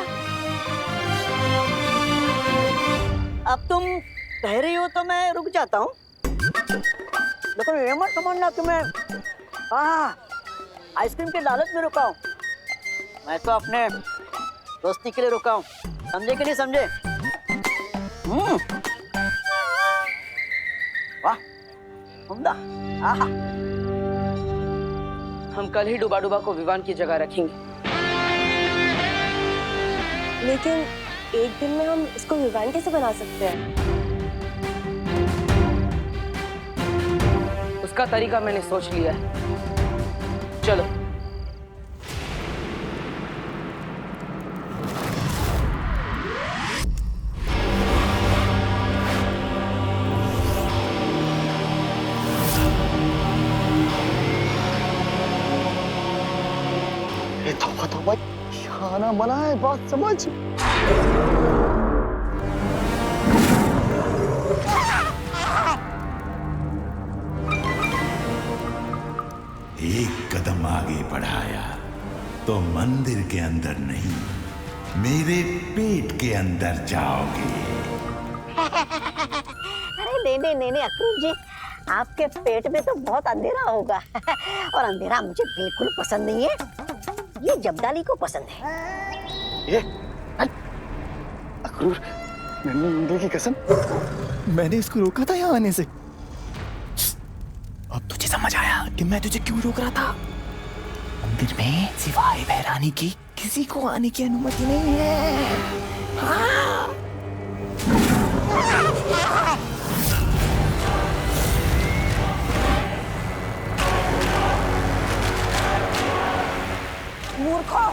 अब तुम कह रही हो तो मैं रुक जाता हूँ, लेकिन ये मत समझना कि मैं आइसक्रीम के लालच में रुका हूँ। मैं तो अपने दोस्ती के लिए रुका हूँ। समझे कि नहीं समझे? वाह, उम्दा। हम कल ही डुबा डुबा को विवान की जगह रखेंगे। लेकिन एक दिन में हम इसको विवान कैसे बना सकते हैं? उसका तरीका मैंने सोच लिया है। चलो। ये तौबा तौबा, खाना बना है, बात समझ। एक कदम आगे बढ़ाया तो मंदिर के अंदर नहीं, मेरे पेट के अंदर जाओगे। अरे नहीं अक्रूर जी, आपके पेट में तो बहुत अंधेरा होगा और अंधेरा मुझे बिल्कुल पसंद नहीं है। ये जब्दाली को पसंद है। ये अक्रूर, नन्ही की कसम, मैंने इसको रोका था यहाँ आने से। अब तुझे समझ आया कि मैं तुझे क्यों रोक रहा था। मंदिर में सिवाय भैरानी की किसी को आने की अनुमति नहीं है। हाँ। मूर्खों,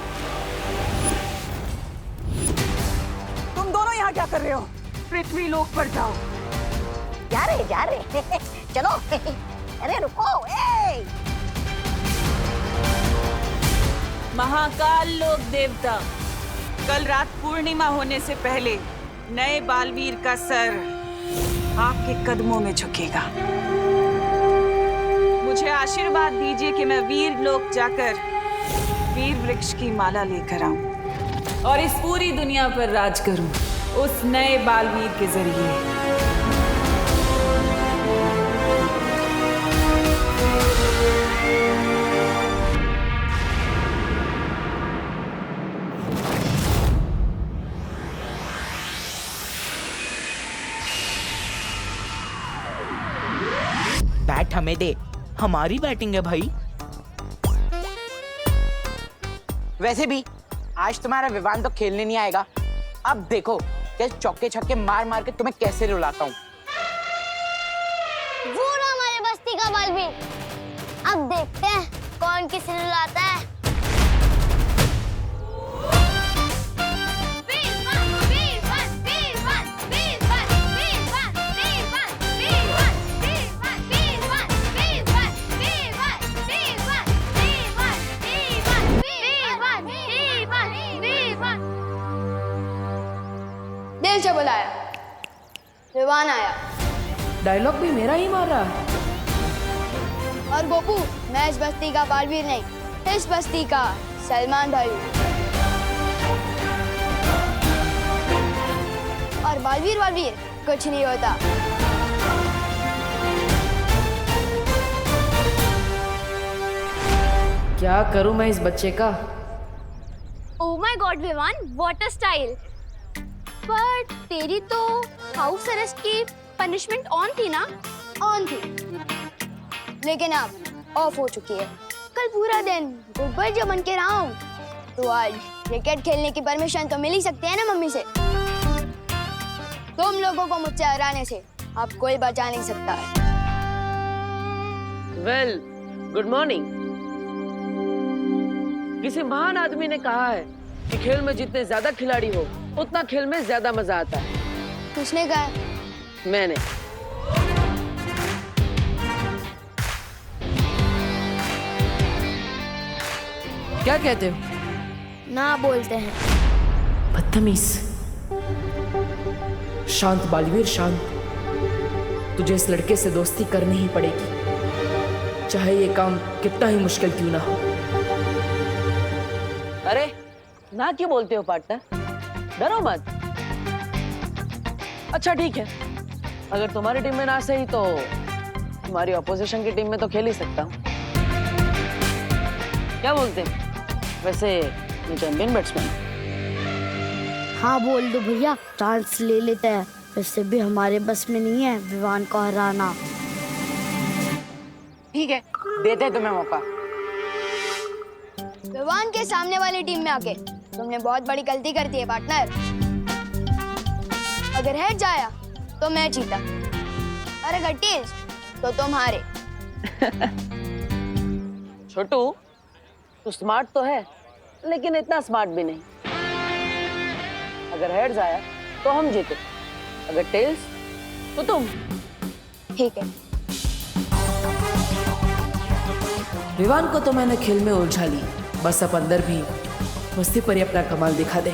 तुम दोनों यहाँ क्या कर रहे हो? पृथ्वी लोक पर जाओ। जा रहे चलो। अरे रुको। महाकाल लोक देवता, कल रात पूर्णिमा होने से पहले नए बालवीर का सर आपके कदमों में झुकेगा। मुझे आशीर्वाद दीजिए कि मैं वीर लोक जाकर वीर वृक्ष की माला लेकर आऊं और इस पूरी दुनिया पर राज करूं उस नए बालवीर के जरिए। बैट हमें दे, हमारी बैटिंग है भाई। वैसे भी आज तुम्हारा विवान तो खेलने नहीं आएगा। अब देखो कि चौके छक्के मार मार के तुम्हें कैसे रुलाता हूँ। वो ना हमारे बस्ती का बालवीर। अब देखते हैं कौन किसे रुलाता है। दिल से बुलाया, विवान आया। डायलॉग भी मेरा ही मार रहा है। और गोपू, मैं इस बस्ती का बालवीर नहीं, इस बस्ती का सलमान भाई हूँ। और बालवीर वालवीर कुछ नहीं होता। क्या करूं मैं इस बच्चे का? Oh my god Vivaan, what a style. पर तेरी तो हाउस अरेस्ट की पनिशमेंट ऑन थी ना? ऑन थी, लेकिन अब ऑफ हो चुकी है। कल पूरा दिन गुब्बर जो बन के रहा हूँ, तो आज क्रिकेट खेलने की परमिशन तो मिल ही सकती है ना मम्मी से। तुम लोगों को मुझसे हराने से अब कोई बचा नहीं सकता है। Well, good morning. किसी महान आदमी ने कहा है कि खेल में जितने ज्यादा खिलाड़ी हो उतना खेल में ज्यादा मजा आता है। किसने कहा? मैंने। क्या कहते हो? ना बोलते हैं। बदतमीज। शांत बालवीर, शांत। तुझे इस लड़के से दोस्ती करनी ही पड़ेगी, चाहे ये काम कितना ही मुश्किल क्यों ना हो। अरे ना क्यों बोलते हो पार्टनर? डरो मत। अच्छा ठीक है, अगर तुम्हारी टीम में ना सही तो तुम्हारी ऑपोजिशन की टीम में तो खेल ही सकता हूँ। क्या बोलते हैं? वैसे मैं चैंपियन बैट्समैन। हाँ बोल दो भैया, चांस ले लेते हैं। वैसे भी हमारे बस में नहीं है विवान को हराना। ठीक है, देते हैं तुम्हें मौका। विवान के सामने वाली टीम में आके तुमने बहुत बड़ी गलती कर दी है पार्टनर। अगर हेड जाया तो मैं जीता, और अगर टेल्स तो तुम हारे। छोटू, तू स्मार्ट तो है, लेकिन इतना स्मार्ट भी नहीं। अगर हेड्स आया तो हम जीते, अगर टेल्स तो तुम। ठीक है। विवान को तो मैंने खेल में उलझा ली, बस अब अंदर भी मस्ती पर ही अपना कमाल दिखा दे।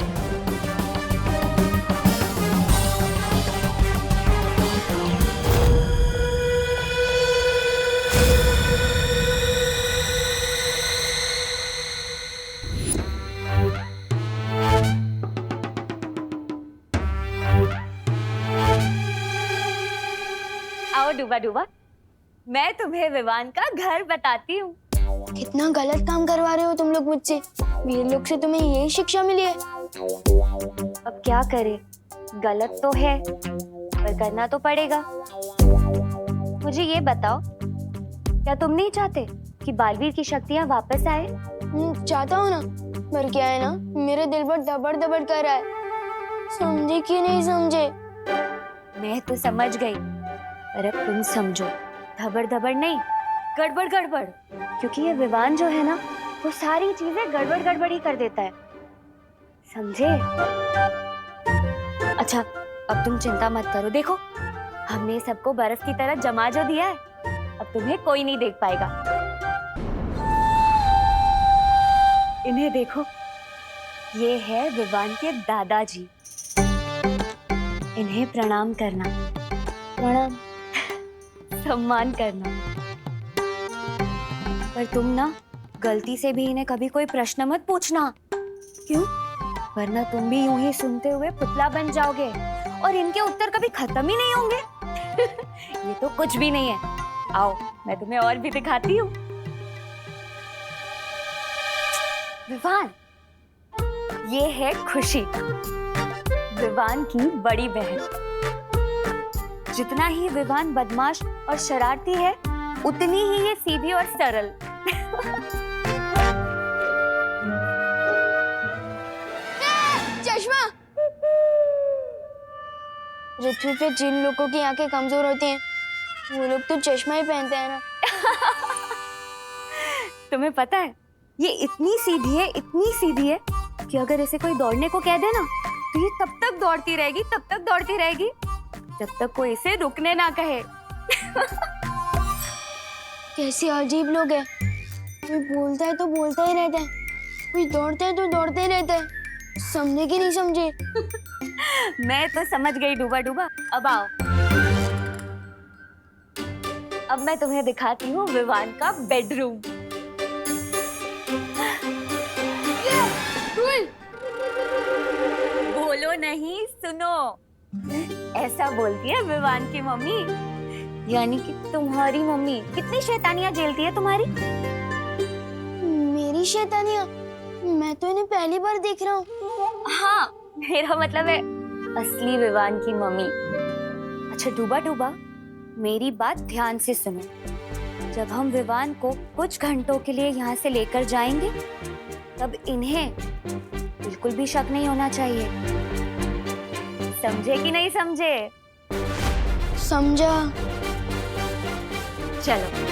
आओ डूबा डूबा, मैं तुम्हें विवान का घर बताती हूँ। कितना गलत काम करवा रहे हो तुम लोग मुझसे। वीर लोग से तुम्हें यही शिक्षा मिली है। अब क्या करें, गलत तो है पर करना तो पड़ेगा। मुझे ये बताओ, क्या तुम नहीं चाहते कि बालवीर की शक्तियाँ वापस आए? चाहता हूँ ना, पर क्या है ना, मेरे दिल पर दबड़ दबड़ कर रहा है। समझे कि नहीं समझे? मैं तो समझ गई, पर अब तुम समझो। धबड़ धबड़ नहीं, गड़बड़ गड़बड़। क्योंकि ये विवान जो है ना, वो सारी चीजें गड़बड़ गड़बड़ ही कर देता है, समझे? अच्छा अब तुम चिंता मत करो, देखो हमने सबको बर्फ की तरह जमा जो दिया है, अब तुम्हें कोई नहीं देख पाएगा। इन्हें देखो, ये है विवान के दादाजी। इन्हें प्रणाम करना। प्रणाम। सम्मान करना। पर तुम ना गलती से भी इन्हें कभी कोई प्रश्न मत पूछना। क्यों? वरना तुम भी यूं ही सुनते हुए पुतला बन जाओगे और इनके उत्तर कभी खत्म ही नहीं होंगे। ये तो कुछ भी नहीं है। आओ मैं तुम्हें और भी दिखाती हूँ। विवान, ये है खुशी, विवान की बड़ी बहन। जितना ही विवान बदमाश और शरारती है, उतनी ही ये सीधी और सरल। चश्मा। पृथ्वी पे जिन लोगों की आंखें कमजोर होती हैं वो लोग तो चश्मा ही पहनते हैं ना। तुम्हें पता है ये इतनी सीधी है कि अगर इसे कोई दौड़ने को कह दे ना तो ये तब तक दौड़ती रहेगी जब तक कोई इसे रुकने ना कहे। कैसे अजीब लोग हैं। कोई बोलता है तो बोलता ही रहता है, कोई दौड़ता है तो दौड़ते ही रहता है। समझे कि नहीं समझे? मैं तो समझ गई डूबा। अब आओ, अब मैं तुम्हें दिखाती हूँ विवान का बेडरूम। बोलो नहीं, सुनो। ऐसा बोलती है विवान की मम्मी, यानी कि तुम्हारी मम्मी। कितनी शैतानियां झेलती है तुम्हारी। मेरी शैतानियां? मैं तो इन्हें पहली बार देख रहा हूँ। हाँ, मेरा मतलब है असली विवान की मम्मी। अच्छा डूबा, मेरी बात ध्यान से सुनो। जब हम विवान को कुछ घंटों के लिए यहाँ से लेकर जाएंगे तब इन्हें बिल्कुल भी शक नहीं होना चाहिए। समझे कि नहीं समझे? समझा। चलो।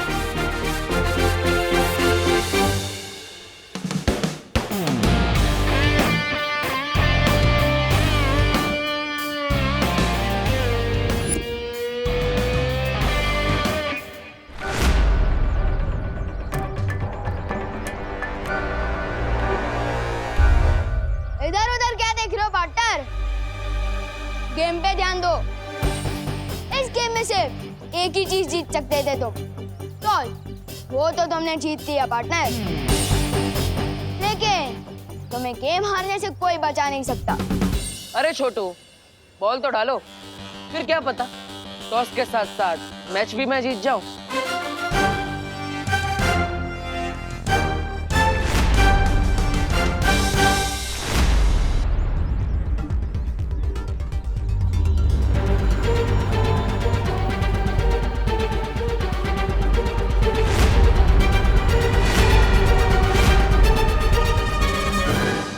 इधर उधर क्या देख रहे हो पार्टनर? गेम पे ध्यान दो। इस गेम में सिर्फ एक ही चीज जीत सकते थे तुम। चल, वो तो तुमने जीत लिया पार्टनर, लेकिन तुम्हें गेम हारने से कोई बचा नहीं सकता। अरे छोटू, बॉल तो डालो, फिर क्या पता टॉस के साथ साथ मैच भी मैं जीत जाऊं।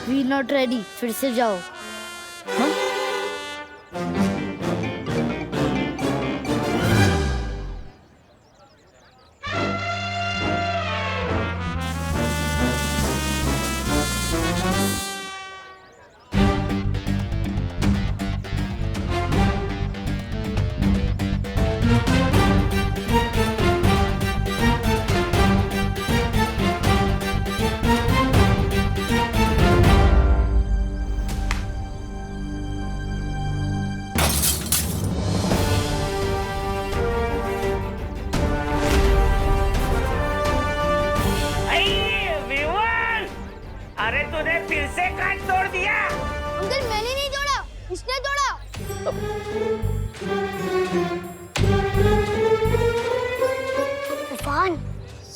वी नॉट रेडी, फिर से जाओ। अरे तूने फिर से काट तोड़ दिया। अंकल मैंने नहीं तोड़ा, इसने तोड़ा। तूफान,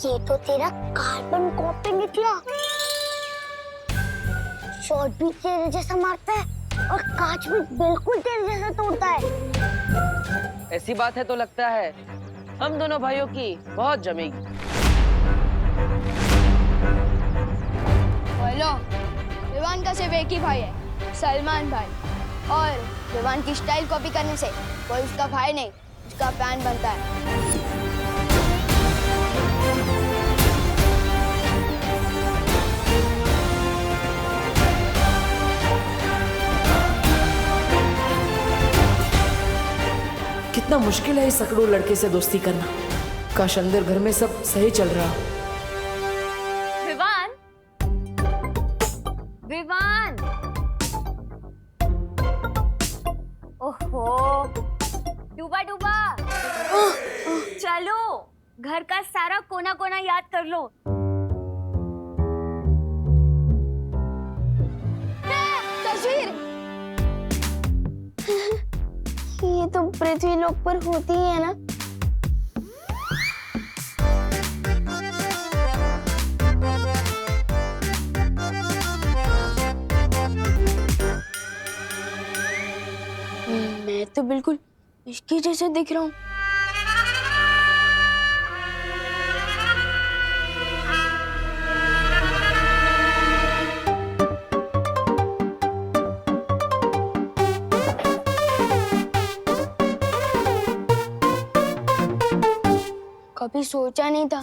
ये तो तेरा कार्बन कॉपी निकला। शॉट भी तेरे जैसा मारता है और कांच भी बिल्कुल तेरे जैसा तोड़ता है। ऐसी बात है तो लगता है हम दोनों भाइयों की बहुत जमेगी। बोलो, विवान का सिर्फ एक ही भाई है, सलमान भाई। और विवान की स्टाइल कॉपी करने से कोई उसका भाई नहीं, उसका फैन बनता है। कितना मुश्किल है इस सकड़ू लड़के से दोस्ती करना। काश अंदर घर में सब सही चल रहा। विवान, विवान, ओहो, डूबा डूबा, चलो घर का सारा कोना कोना याद कर लो। तस्वीर ये तो पृथ्वी लोक पर होती ही है ना। मैं तो बिल्कुल इसके जैसे दिख रहा हूँ। कभी सोचा नहीं था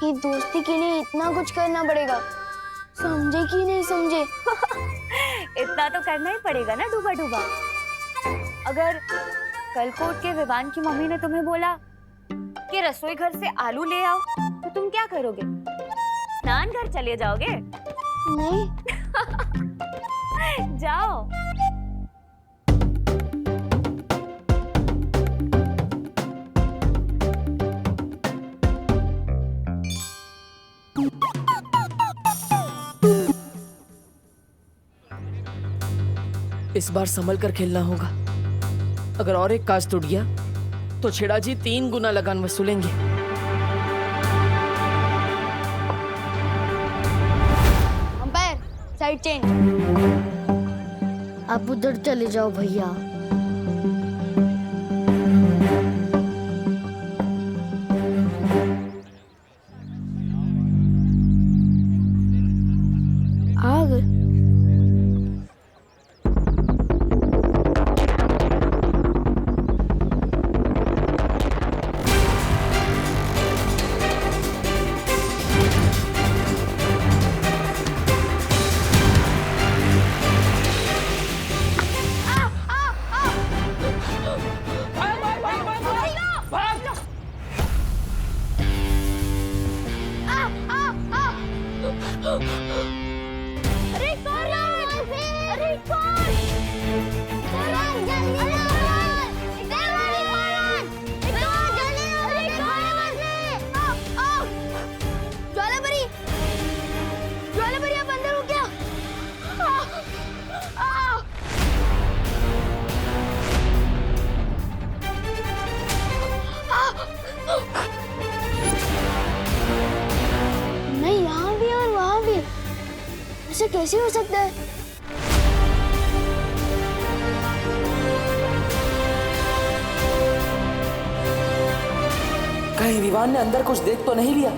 कि दोस्ती के लिए इतना कुछ करना पड़ेगा। समझे कि नहीं समझे? इतना तो करना ही पड़ेगा ना डूबा डूबा। अगर कल को उठ के विवान की मम्मी ने तुम्हें बोला कि रसोई घर से आलू ले आओ तो तुम क्या करोगे? स्नान घर चले जाओगे? नहीं। जाओ। इस बार संभल कर खेलना होगा। अगर और एक काज टूट गया तो छेड़ा जी 3 गुना लगान वसूलेंगे। Umpire, side change. आप उधर चले जाओ भैया। आग। अरे कौन अरे कौन जल्दी ज्वालापरी, ज्वालापरी आप अंदर हो क्या? नहीं, यहाँ भी और वहाँ भी। ऐसे कैसे हो सकता है? कहीं विवान ने अंदर कुछ देख तो नहीं लिया?